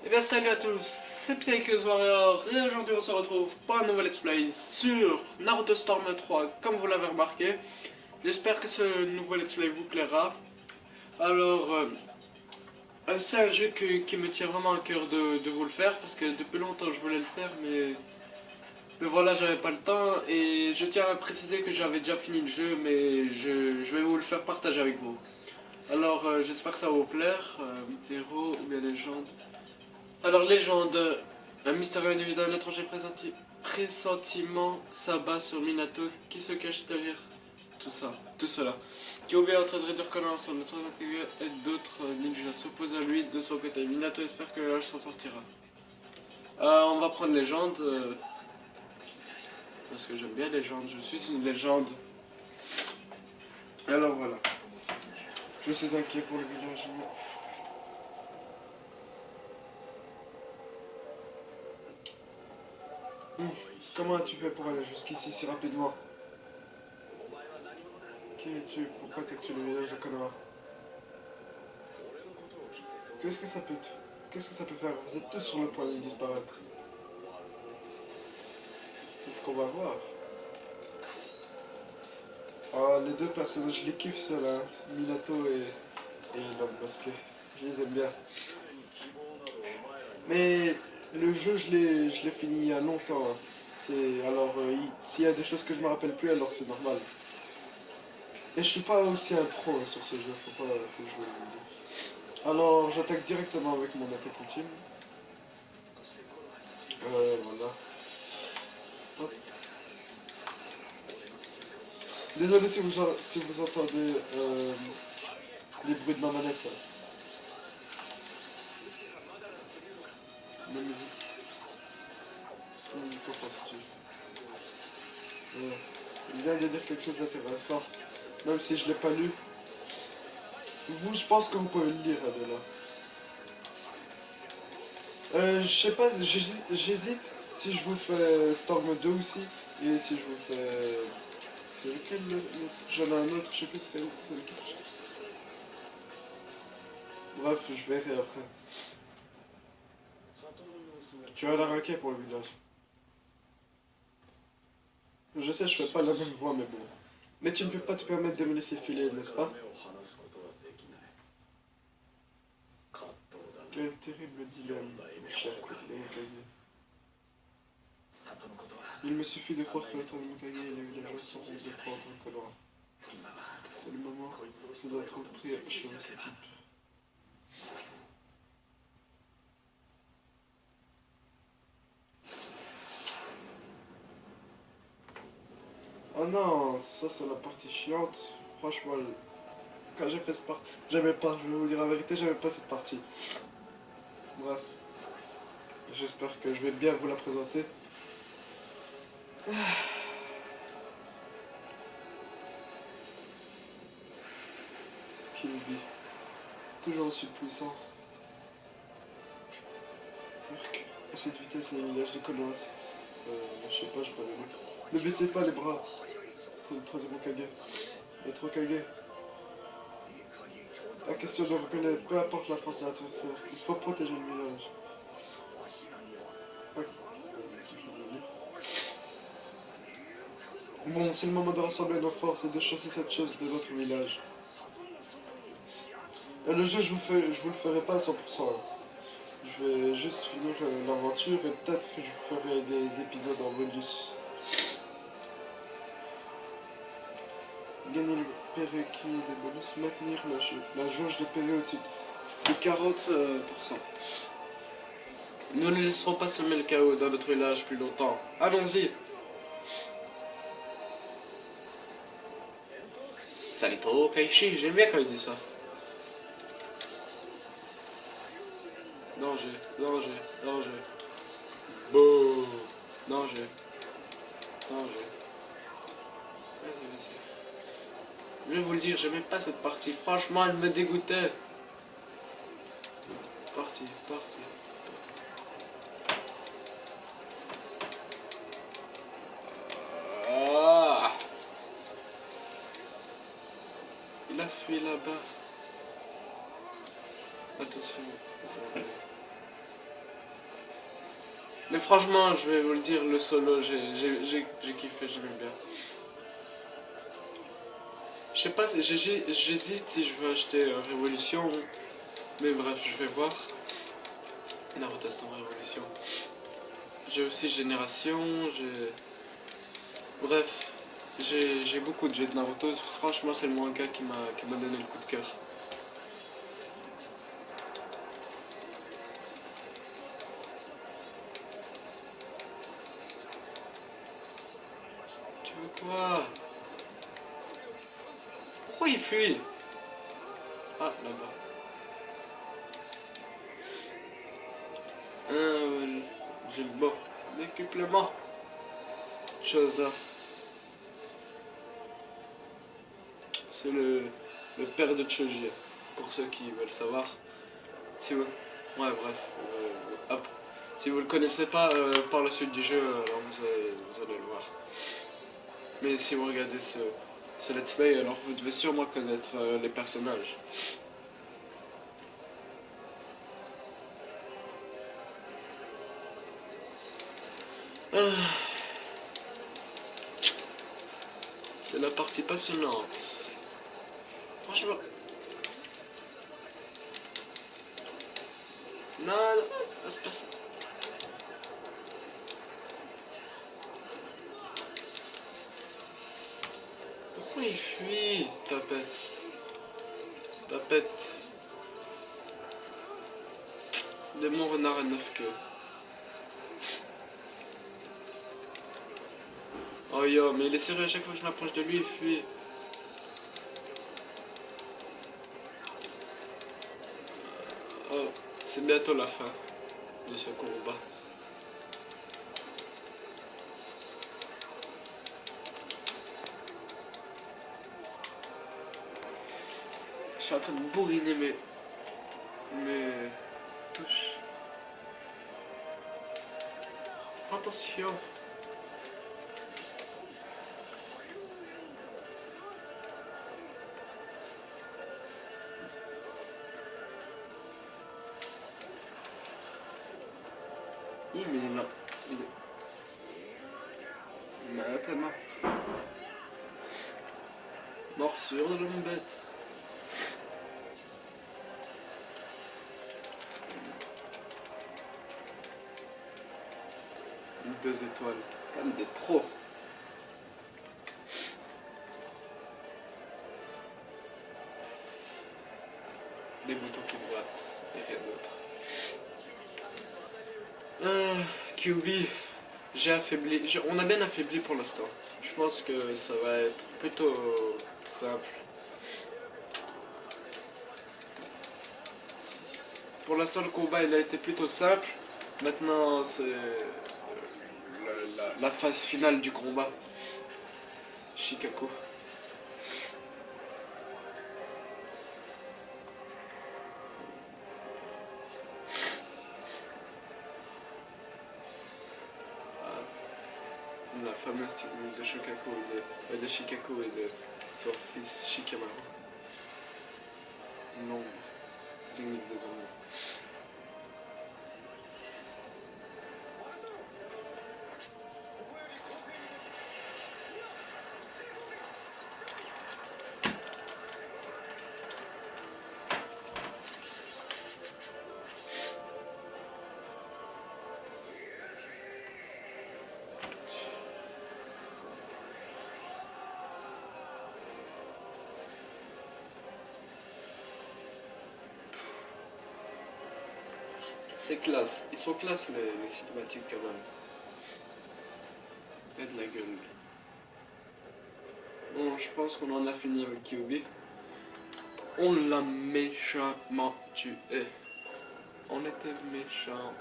Et bien salut à tous, c'est Psychos Warrior et aujourd'hui on se retrouve pour un nouveau let's play sur Naruto Storm 3 comme vous l'avez remarqué. J'espère que ce nouveau let's play vous plaira. Alors c'est un jeu qui me tient vraiment à cœur de vous le faire parce que depuis longtemps je voulais le faire mais voilà, j'avais pas le temps et je tiens à préciser que j'avais déjà fini le jeu mais je vais vous le faire partager avec vous. Alors j'espère que ça va vous plaire, héros ou bien légende. Alors, légende, un mystérieux individu d'un étranger pressentiment s'abat sur Minato qui se cache derrière tout cela. Qui oublie entre de réduire Konoha sur le troisième Hokage et d'autres ninjas s'opposent à lui de son côté. Minato espère que le s'en sortira. On va prendre légende, parce que j'aime bien légende, je suis une légende. Alors voilà. Je suis inquiet pour le village. Comment as-tu fait pour aller jusqu'ici si rapidement? Qui es-tu? Pourquoi t'as-tu le village de Konoha? Qu'est-ce que ça peut faire? Vous êtes tous sur le point de disparaître. C'est ce qu'on va voir. Ah, les deux personnages, je les kiffe ceux-là, hein. Minato et l'homme parce que je les aime bien. Mais le jeu, je l'ai fini il y a longtemps. Hein. Alors, s'il y a des choses que je me rappelle plus, alors c'est normal. Et je suis pas aussi un pro hein, sur ce jeu, faut que je le dise. Alors, j'attaque directement avec mon attaque ultime. Voilà. Hop. Désolé si vous entendez les bruits de ma manette. Ma musique. Qu'en penses-tu? Il vient de dire quelque chose d'intéressant. Même si je l'ai pas lu. Vous, je pense que vous pouvez le lire de là. Je sais pas, j'hésite si je vous fais Storm 2 aussi. Et si je vous fais... C'est lequel l'autre? J'en ai un autre, je sais plus c'est lequel. Bref, je verrai après. Tu as l'air inquiet pour le village. Je sais, je fais pas la même voix, mais bon. Mais tu ne peux pas te permettre de me laisser filer, n'est-ce pas? Quel terrible dilemme, mon cher Kotile Hokage. Il me suffit de croire que le troisième Hokage et les villageois seront de défendre Konoha. Pour le moment, je dois être pris à achever ce type. Oh non, ça c'est la partie chiante. Franchement, quand j'ai fait cette partie, j'aimais pas, je vais vous dire la vérité, j'aimais pas cette partie. Bref, j'espère que je vais bien vous la présenter. Kyuubi, toujours aussi puissant. À cette vitesse, le village de Konoha, je sais pas, j'ai pas le mot. Ne baissez pas les bras. C'est le troisième Hokage. Maître Hokage. La question de reconnaître, peu importe la force de l'adversaire, il faut protéger le village. Bon, c'est le moment de rassembler nos forces et de chasser cette chose de notre village. Le jeu, je vous le ferai pas à 100%. Hein. Je vais juste finir l'aventure et peut-être que je vous ferai des épisodes en bonus. Gagner le Pereki des bonus, maintenir la jauge de PV au-dessus de 40%. Nous ne laisserons pas semer le chaos dans notre village plus longtemps. Allons-y. Salito Kaishi, j'aime bien quand il dit ça. Danger, danger, danger. Bouh. Danger. Danger. Vas-y. Je vais vous le dire, j'aimais pas cette partie. Franchement, elle me dégoûtait. parti. Ah, il a fui là-bas. Attention. Mais franchement, je vais vous le dire, le solo, j'ai kiffé, j'aimais bien. Je sais pas, j'hésite si je veux acheter Révolution, mais bref, je vais voir. Naruto Storm Révolution. J'ai aussi Génération, j'ai... Bref, j'ai beaucoup de jeux de Naruto, franchement c'est le manga qui m'a donné le coup de cœur. Tu veux quoi? Pourquoi il fuit? Ah, là-bas. J'ai le beau décuplement. Chosa. C'est le père de Choji, pour ceux qui veulent savoir. Si vous... Ouais, bref. Hop. Si vous le connaissez pas par la suite du jeu, alors vous allez le voir. Mais si vous regardez ce let's play, alors vous devez sûrement connaître les personnages. C'est la partie passionnante. Franchement. Non, c'est pas ça. Pourquoi il fuit, tapette? Tapette. Démon renard à 9 queues. Oh yo, mais il est sérieux, à chaque fois que je m'approche de lui, il fuit. Oh, c'est bientôt la fin de ce combat. Je suis en train de bourriner mes touches. Attention. Mais il est... Maintenant. Morsure de l'homme bête. Deux étoiles. Comme des pros. Des boutons qui boitent. Et rien d'autre. QB. J'ai affaibli. On a bien affaibli pour l'instant. Je pense que ça va être plutôt simple. Pour l'instant, le combat il a été plutôt simple. Maintenant, c'est la phase finale du combat. Shikaku. La fameuse technique de Shikaku de Shikaku et de son fils Shikamaru. L'ombre. Limite des ombres. C'est classe. Ils sont classe les cinématiques quand même. Et de la gueule. Bon, je pense qu'on en a fini avec Kyuubi. On l'a méchamment tué. On était méchant.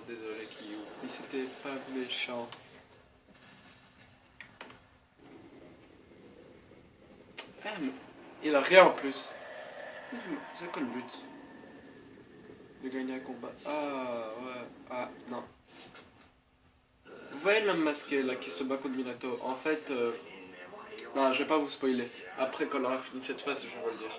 Désolé Kyuubi. Mais c'était pas méchant. Ah, mais il a rien en plus. C'est quoi le but? de gagner un combat. Ah, ouais. Ah, non. Vous voyez l'homme masqué là qui se bat contre Minato. En fait, non, je vais pas vous spoiler. Après, quand on aura fini cette phase, je vais vous le dire.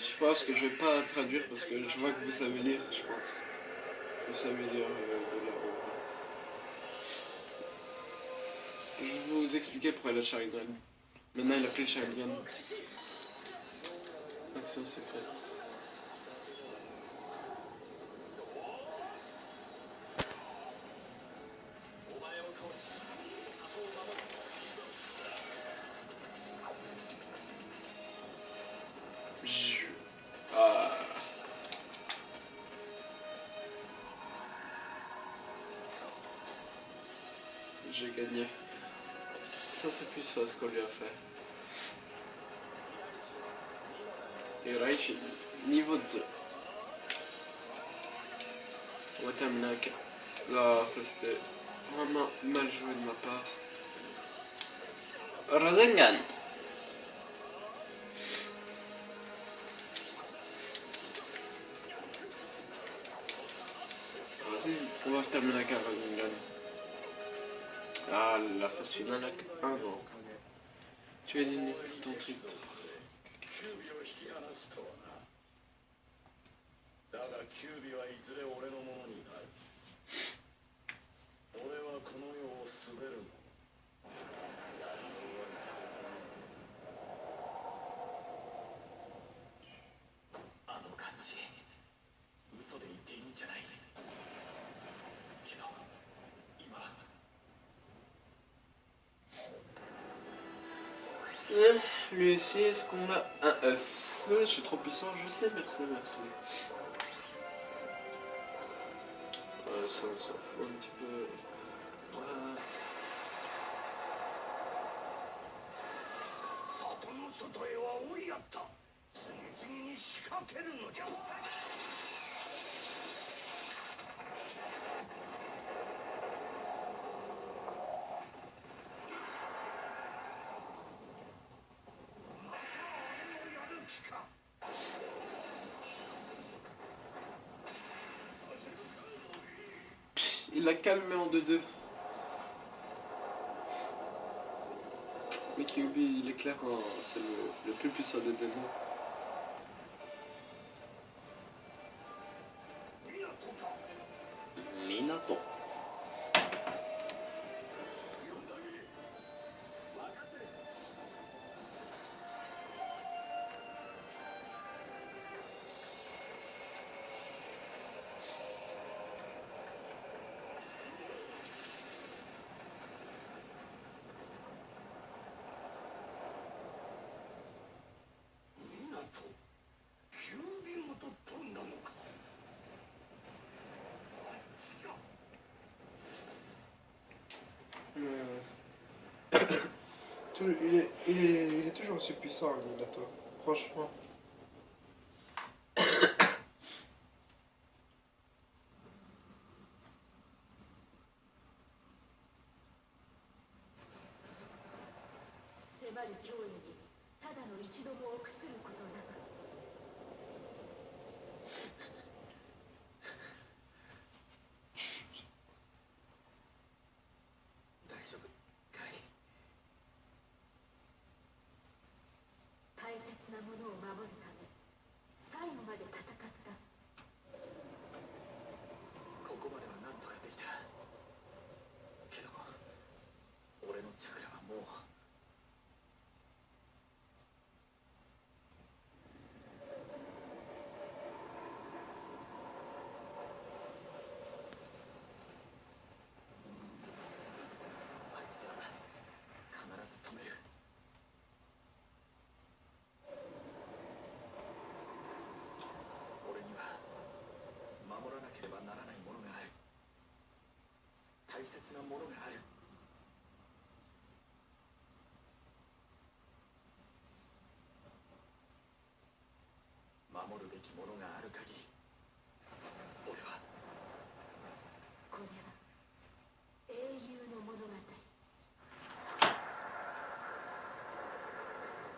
Je pense que je vais pas traduire parce que je vois que vous savez lire, je pense. Vous savez lire de la Je vais vous expliquer pourquoi il a le Sharingan. Maintenant, il a plus le Sharingan. Action secrète. Ah. J'ai gagné. Ça, c'est plus ça ce qu'on lui a fait. Et Raichi, niveau 2. Watamnak. Là, ça c'était vraiment mal joué de ma part. Rasengan. Vas-y, on va terminer avec un Rasengan. Ah, la phase finale avec un an. Tu es digné de ton titre. だがキュービはいずれ俺のものになる。俺はこの世を滑るもの。あの感じ、嘘で言っているんじゃない。けど、今。Lui aussi, est-ce qu'on a un S? Je suis trop puissant, je sais, merci, merci. Ça, on s'en fout un petit peu. Voilà. 里の外へは追いやった。次々に仕掛けるのじゃ。Il l'a calmé en 2-2. Mais Kyuubi, il est clair, c'est le plus puissant des démons. Minato. Il est toujours aussi puissant, Minato. Franchement. 迫る脅威にただの一度も臆することなく大丈夫かい。大切なものを守るため最後まで戦った。ここまでは何とかできた。けど俺のチャクラはもう。あいつは必ず止める。守るべきものがある限り